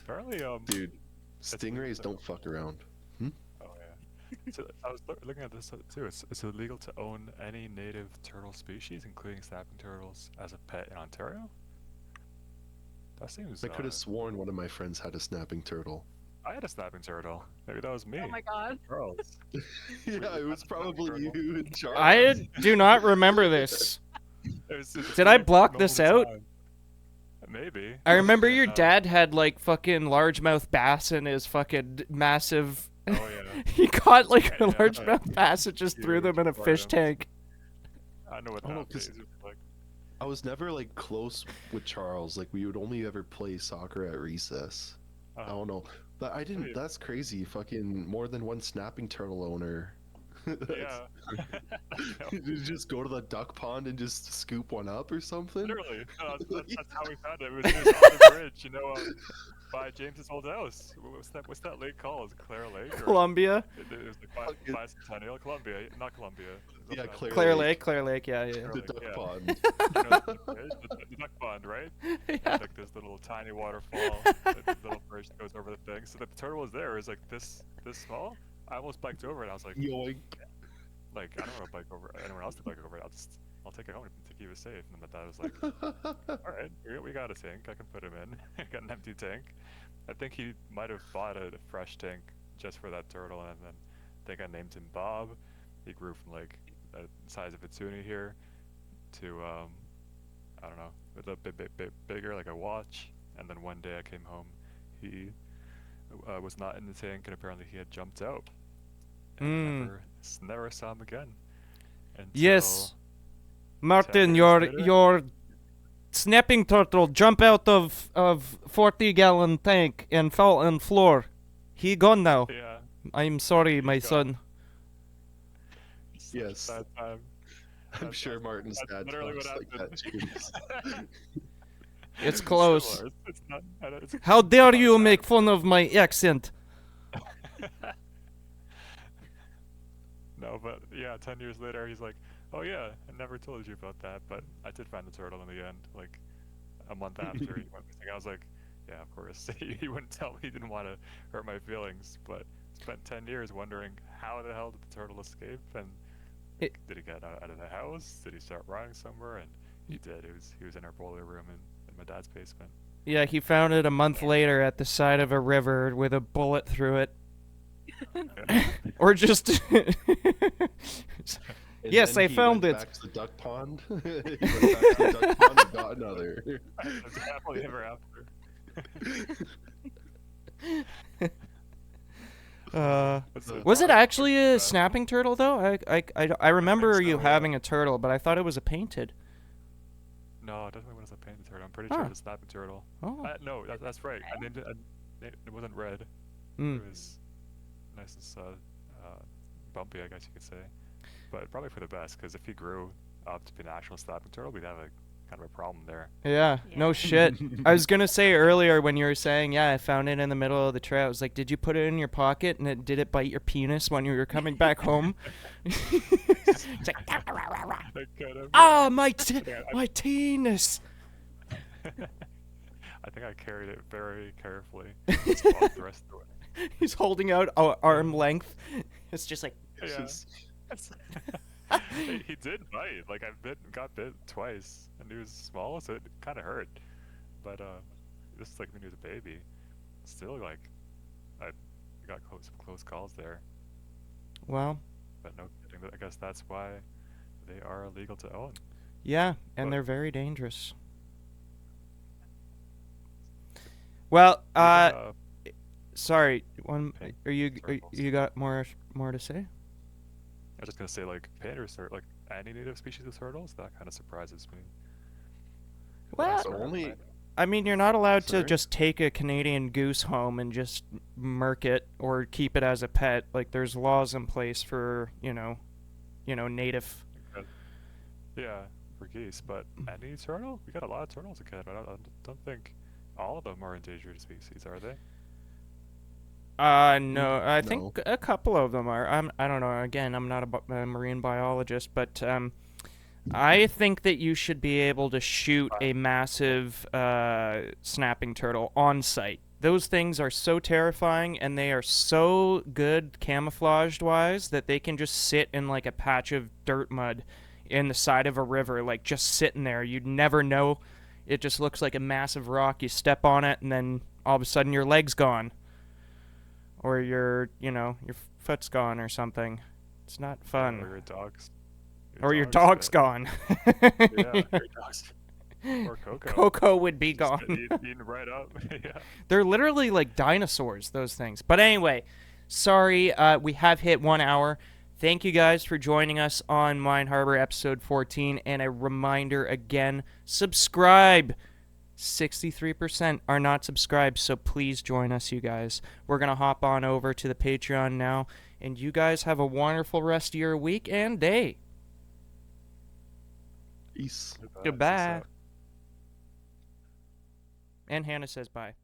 Apparently, Dude, stingrays don't fuck around. Oh yeah. So I was looking at this too. It's illegal to own any native turtle species, including snapping turtles, as a pet in Ontario. That seems. I could have sworn one of my friends had a snapping turtle. I had a snapping turtle. Maybe that was me. Oh my God. Charles. Yeah, it was probably you and Charles. I do not remember this. It's Did I me block most this of the out? time. Maybe. I remember your Uh, dad had like fucking largemouth bass in his fucking massive. Oh yeah. He caught like a Yeah. largemouth bass and just threw them in a Huge fish aquariums. tank. I know what Oh, that 'cause- is. Like, I was never like close with Charles. Like we would only ever play soccer at recess. I don't know. But I didn't. Yeah. That's crazy. Fucking more than one snapping turtle owner. yeah. Did you just go to the duck pond and just scoop one up or something? Literally. No, that's how we found it. It was on the bridge, you know, by James's old house. What's that lake called? Clare Lake? Or, Columbia, it was the bicentennial. Columbia, not Columbia. Yeah, Not Clare Claire Lake. Lake, Claire Lake. Yeah, yeah. Clare The Lake, duck yeah. pond. You know, the bridge, the duck pond, right? Yeah. There's like this little tiny waterfall, this little bridge that goes over the thing. So the turtle was there. It was like this small. I almost biked over it. I was like, Yoink. I don't want to bike over anyone else to bike over it. I'll take it home to keep it safe. And then my dad was like, all right, we got a tank. I can put him in. I got an empty tank. I think he might have bought a fresh tank just for that turtle, and then I think I named him Bob. He grew from like the size of a tuna here to I don't know, with a bit bigger, like a watch. And then one day I came home, he was not in the tank, and apparently he had jumped out. And never saw him again. Yes, Until Martin, 10 your years later? your snapping turtle jump out of 40-gallon tank and fall on floor. He gone now. Yeah. I'm sorry, my gone. son. Such a Yes. sad time. I'm sure Martin's that's dad literally what talks like that happened. too. It's close. Similar. It's not, it's How dare not you bad. make fun of my accent? No, but yeah, 10 years later, he's like, oh yeah, I never told you about that, but I did find the turtle in the end, like a month after he went missing. I was like, yeah, of course. He wouldn't tell me, he didn't want to hurt my feelings, but spent 10 years wondering how the hell did the turtle escape, and It- did he get out of the house? Did he start running somewhere? And he did. He was in our boiler room in my dad's basement. Yeah, he found it a month later at the side of a river with a bullet through it. Or just. And Yes, then I he found went it. back to the duck pond. He went back to the duck pond and got another. That's happily ever after. Was it actually a snapping turtle though? I remember so, you yeah. having a turtle, but I thought it was a painted. No, it definitely wasn't a painted turtle. I'm pretty Huh. sure it was a snapping turtle. Oh. No, that's right. I named it. It wasn't red. Mm. It was nice and bumpy, I guess you could say. But probably for the best, because if he grew up to be an actual snapping turtle, we'd have a kind of a problem there. Yeah, no Yeah. shit. I was gonna say earlier when you were saying, yeah, I found it in the middle of the trail. I was like, did you put it in your pocket and did it bite your penis when you were coming back home? It's like, That kind of, ah, I my penis. I think I carried it very carefully. Just walked the rest of the way. He's holding out arm length. It's just like, It's Yeah. just- He did bite. Like got bit twice, and he was small, so it kind of hurt. But this is like when he was a baby. still, like, I got some close calls there. Well, But no kidding. I guess that's why they are illegal to own. yeah, and But- they're very dangerous. Well, Even, sorry. pink Are turtles. you got more to say? I was just gonna say, like, pandas are like any native species of turtles. That kind of surprises me. Well, Sort of only- random. I mean, you're not allowed to Sorry? just take a Canadian goose home and just murk it or keep it as a pet. Like, there's laws in place for, native. Yeah, for geese, but any turtle? We got a lot of turtles in Canada. I don't think all of them are endangered species, are they? No, I no. think a couple of them are. I don't know. Again, I'm not a marine biologist, but I think that you should be able to shoot a massive snapping turtle on site. Those things are so terrifying, and they are so good camouflaged wise that they can just sit in like a patch of dirt mud in the side of a river, like just sitting there. You'd never know. It just looks like a massive rock. You step on it, and then all of a sudden your leg's gone, or your foot's gone or something. It's not Yeah, fun. or your dog's. Or your dog's dead. gone. Yeah, your dog's. Or Coco. Coco would be Just gone. eaten right up. Yeah. They're literally like dinosaurs, those things. But anyway, sorry, we have hit 1 hour. Thank you guys for joining us on Mine Harbor episode 14. And a reminder again, subscribe. 63% are not subscribed, so please join us, you guys. We're going to hop on over to the Patreon now. And you guys have a wonderful rest of your week and day. Peace. Goodbye. Peace out. And Hannah says bye.